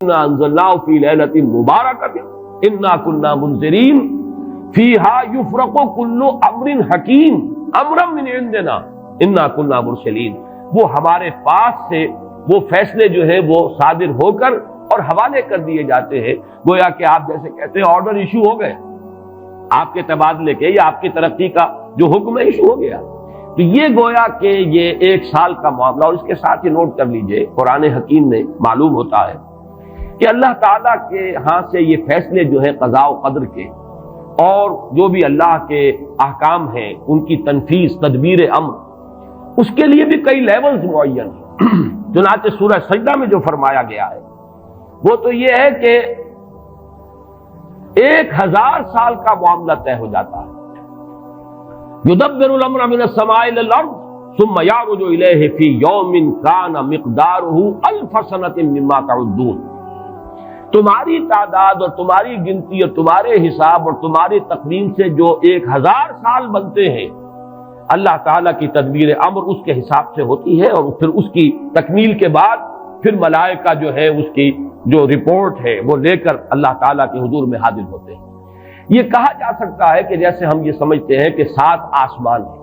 انا انزلناه فی لیلۃ مبارکۃ انا کنا منذرین فیہا یفرق کل امر حکیم امرا من عندنا انا کنا مرسلین. وہ ہمارے پاس سے وہ فیصلے جو ہیں وہ صادر ہو کر اور حوالے کر دیے جاتے ہیں. گویا کہ آپ جیسے کہتے ہیں آرڈر ایشو ہو گئے آپ کے تبادلے کے یا آپ کی ترقی کا جو حکم ہے ایشو ہو گیا. تو یہ گویا کہ یہ 1 سال کا معاملہ. اور اس کے ساتھ ہی نوٹ کر لیجئے قرآن حکیم میں معلوم ہوتا ہے کہ اللہ تعالیٰ کے ہاں سے یہ فیصلے جو ہیں قضاء و قدر کے اور جو بھی اللہ کے احکام ہیں ان کی تنفیذ تدبیر امر اس کے لیے بھی کئی لیولز معین ہیں. چنانچہ سورہ سجدہ میں جو فرمایا گیا ہے وہ تو یہ ہے کہ 1000 سال کا معاملہ طے ہو جاتا ہے. یدبر الامر من السماء الى الارض ثم يعرج الیہ فی یوم کان مقدارہ 1000 سنۃ مما تعدون. تمہاری تعداد اور تمہاری گنتی اور تمہارے حساب اور تمہاری تقویم سے جو 1000 سال بنتے ہیں اللہ تعالیٰ کی تدبیر امر اس کے حساب سے ہوتی ہے. اور پھر اس کی تکمیل کے بعد پھر ملائکہ جو ہے اس کی جو رپورٹ ہے وہ لے کر اللہ تعالیٰ کے حضور میں حاضر ہوتے ہیں. یہ کہا جا سکتا ہے کہ جیسے ہم یہ سمجھتے ہیں کہ 7 آسمان ہیں,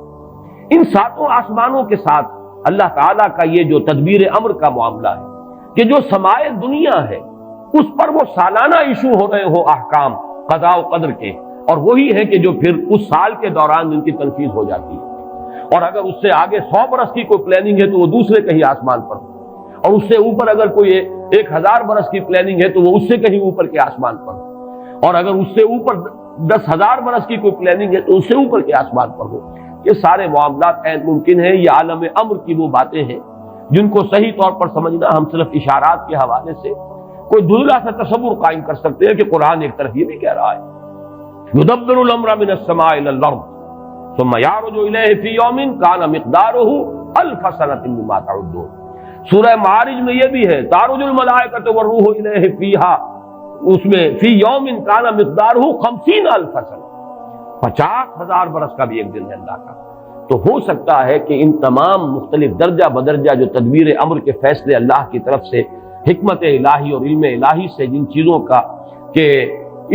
ان 7 آسمانوں کے ساتھ اللہ تعالیٰ کا یہ جو تدبیر امر کا معاملہ ہے کہ جو سمائے دنیا ہے اس پر وہ سالانہ ایشو ہو رہے ہو احکام قضاء و قدر کے, اور وہی ہے کہ جو پھر اس سال کے دوران ان کی تنفیذ ہو جاتی ہے. اور اگر اس سے آگے 100 برس کی کوئی پلاننگ ہے تو وہ دوسرے کہیں آسمان پر ہو, اور اس سے اوپر اگر کوئی 1000 برس کی پلاننگ ہے تو وہ اس سے کہیں اوپر کے آسمان پر ہو, اور اگر اس سے اوپر 10,000 برس کی کوئی پلاننگ ہے تو اس سے اوپر کے آسمان پر ہو. یہ سارے معاملات عین ممکن ہیں. یہ عالم امر کی وہ باتیں ہیں جن کو صحیح طور پر سمجھنا ہم صرف اشارات کے حوالے سے کوئی دھندلا سا تصور قائم کر سکتے ہیں کہ قرآن ایک طرف یہ بھی کہہ رہا ہے یدبر الامر من السماء الى الارض ثم يعرج الیہ فی یوم کان مقدارہ 1000 سنۃ مما تعدون. سورہ معارج میں یہ بھی ہے تعرج الملائکۃ والروح الیہ فیہا, اس میں فی یوم کان مقدارہ 50,000 سنہ, 50,000 برس کا بھی ایک دن ہے اللہ کا. تو ہو سکتا ہے کہ ان تمام مختلف درجہ بدرجہ جو تدبیر امر کے فیصلے اللہ کی طرف سے حکمت الہی اور علم الہی سے جن چیزوں کا کہ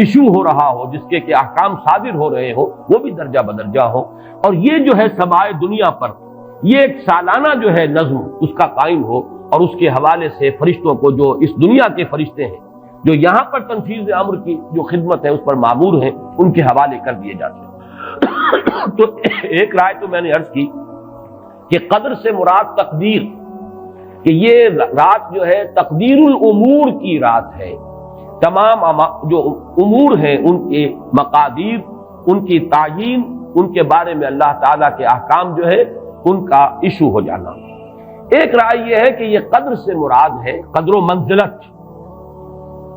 ایشو ہو رہا ہو, جس کے کہ احکام صادر ہو رہے ہو, وہ بھی درجہ بدرجہ ہو. اور یہ جو ہے سمائے دنیا پر یہ ایک سالانہ جو ہے نظم اس کا قائم ہو, اور اس کے حوالے سے فرشتوں کو جو اس دنیا کے فرشتے ہیں جو یہاں پر تنفیذ امر کی جو خدمت ہے اس پر معمور ہیں ان کے حوالے کر دیے جاتے ہیں. تو ایک رائے تو میں نے عرض کی کہ قدر سے مراد تقدیر, کہ یہ رات جو ہے تقدیر الامور کی رات ہے. تمام جو امور ہیں ان کے مقادیر, ان کی تعیین, ان کے بارے میں اللہ تعالیٰ کے احکام جو ہے ان کا ایشو ہو جانا. ایک رائے یہ ہے کہ یہ قدر سے مراد ہے قدر و منزلت,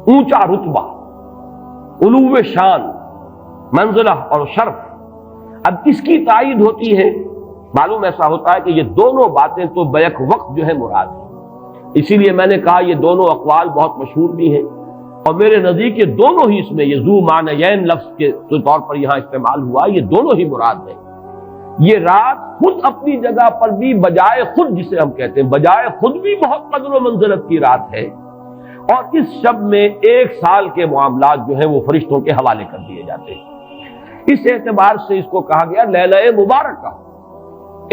اونچا رتبہ, علو شان, منزلہ اور شرف. اب اس کی تائید ہوتی ہے, معلوم ایسا ہوتا ہے کہ یہ دونوں باتیں تو بیک وقت جو ہے مراد ہے. اسی لیے میں نے کہا یہ دونوں اقوال بہت مشہور بھی ہیں, اور میرے نزدیک یہ دونوں ہی اس میں یہ ذو معنیین لفظ کے طور پر یہاں استعمال ہوا, یہ دونوں ہی مراد ہے. یہ رات خود اپنی جگہ پر بھی بجائے خود, جسے ہم کہتے ہیں بجائے خود بھی بہت قدر و منزلت کی رات ہے, اور اس شب میں 1 سال کے معاملات جو ہیں وہ فرشتوں کے حوالے کر دیے جاتے ہیں. اس اعتبار سے اس کو کہا گیا لیلہ مبارکہ,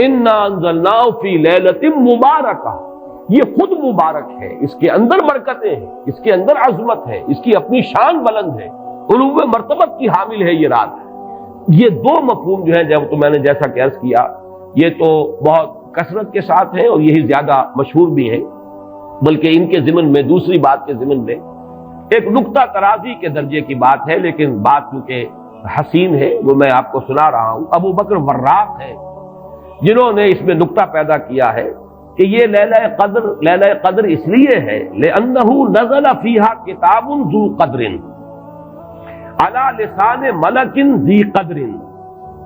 انا انزلناہ فی لیلۃ مبارکہ. یہ خود مبارک ہے, اس کے اندر برکتیں ہیں, اس کے اندر عظمت ہے, اس کی اپنی شان بلند ہے, علو مرتبت کی حامل ہے یہ رات. یہ دو مفہوم جو ہیں جب تو میں نے جیسا کہ عرض کیا یہ تو بہت کثرت کے ساتھ ہیں اور یہی زیادہ مشہور بھی ہیں, بلکہ ان کے ضمن میں دوسری بات کے ضمن میں ایک نقطہ ترازی کے درجے کی بات ہے, لیکن بات کیونکہ حسین ہے وہ میں آپ کو سنا رہا ہوں. ابو بکر وراق ہے جنہوں نے اس میں نقطہ پیدا کیا ہے کہ یہ لیلہ قدر اس لیے ہے لأنہ نزل فیہا کتاب ذو قدر علی لسان ملک ذی قدر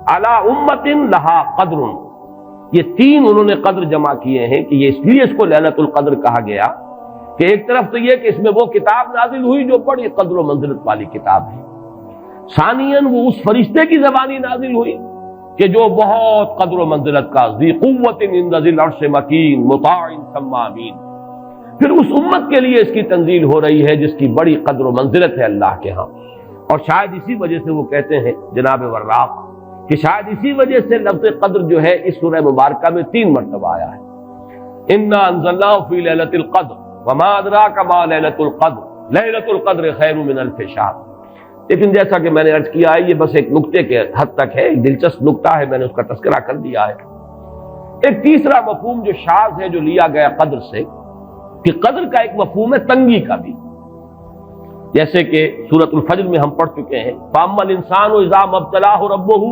علی امت لہا قدر. یہ 3 انہوں نے قدر جمع کیے ہیں کہ یہ اس لیے اس کو لیلۃ القدر کہا گیا کہ ایک طرف تو یہ کہ اس میں وہ کتاب نازل ہوئی جو بڑی قدر و منزلت والی کتاب ہے, ثانیاً وہ اس فرشتے کی زبانی نازل ہوئی کہ جو بہت قدر و منزلت کا ذی قوت عند ذی العرش مکین مطاع ثم امین, پھر اس امت کے لیے اس کی تنزیل ہو رہی ہے جس کی بڑی قدر و منزلت ہے اللہ کے ہاں. اور شاید اسی وجہ سے وہ کہتے ہیں جناب وراق کہ شاید اسی وجہ سے لفظ قدر جو ہے اس سورہ مبارکہ میں 3 مرتبہ آیا ہے. انا انزلناہ فی لیلۃ القدر وما ادراک ما لیلۃ القدر لیلۃ القدر خیر من الف شہر. لیکن جیسا کہ میں نے عرض کیا ہے یہ بس ایک نقطے کے حد تک ہے، ایک دلچسپ نقطہ ہے، میں نے اس کا تذکرہ کر دیا ہے. ایک تیسرا مفہوم جو شاذ ہے جو لیا گیا قدر سے کہ قدر کا ایک مفہوم ہے تنگی کا بھی، جیسے کہ سورۃ الفجر میں ہم پڑھ چکے ہیں فَأَمَّا الْإِنسَانُ إِذَا مَا ابْتَلَاهُ رَبُّهُ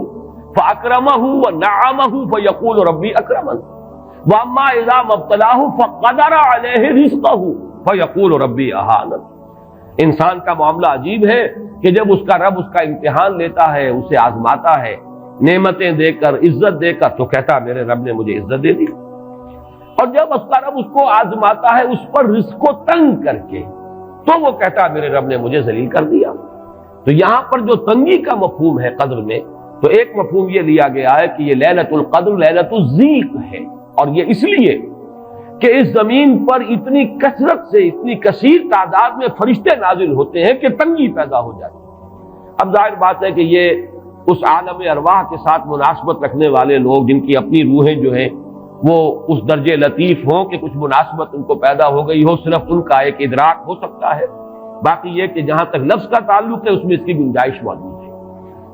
فَأَكْرَمَهُ وَنَعَّمَهُ فَيَقُولُ رَبِّي أَكْرَمَنِ وَأَمَّا إِذَا مَا ابْتَلَاهُ فَقَدَرَ عَلَيْهِ رِزْقَهُ فَيَقُولُ رَبِّي أَهَانَنِ. انسان کا معاملہ عجیب ہے کہ جب اس کا رب اس کا امتحان لیتا ہے، اسے آزماتا ہے، نعمتیں دے کر، عزت دے کر، تو کہتا میرے رب نے مجھے عزت دے دی. اور جب اس کا رب اس کو آزماتا ہے اس پر رزق کو تنگ کر کے، تو وہ کہتا میرے رب نے مجھے ذلیل کر دیا. تو یہاں پر جو تنگی کا مفہوم ہے قدر میں، تو ایک مفہوم یہ لیا گیا ہے کہ یہ لیلۃ القدر لیلۃ الضیق ہے، اور یہ اس لیے کہ اس زمین پر اتنی کثرت سے، اتنی کثیر تعداد میں فرشتے نازل ہوتے ہیں کہ تنگی پیدا ہو جاتی ہے. اب ظاہر بات ہے کہ یہ اس عالم ارواح کے ساتھ مناسبت رکھنے والے لوگ جن کی اپنی روحیں جو ہیں وہ اس درجے لطیف ہوں کہ کچھ مناسبت ان کو پیدا ہو گئی ہو، صرف ان کا ایک ادراک ہو سکتا ہے. باقی یہ کہ جہاں تک لفظ کا تعلق ہے اس میں اس کی گنجائش موجود ہے.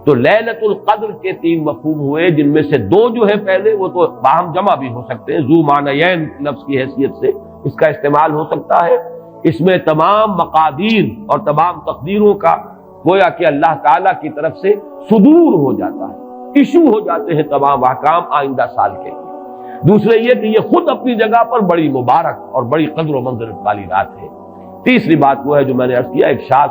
تو لیلۃ القدر کے 3 مفہوم ہوئے، جن میں سے 2 جو ہے پہلے وہ تو باہم جمع بھی ہو سکتے ہیں، ذو معنیین لفظ کی حیثیت سے اس کا استعمال ہو سکتا ہے. اس میں تمام مقادیر اور تمام تقدیروں کا گویا کہ اللہ تعالیٰ کی طرف سے صدور ہو جاتا ہے، ایشو ہو جاتے ہیں تمام احکام آئندہ سال کے. دوسرے یہ کہ یہ خود اپنی جگہ پر بڑی مبارک اور بڑی قدر و منزلت والی رات ہے. تیسری بات وہ ہے جو میں نے عرض کیا، ایک شاذ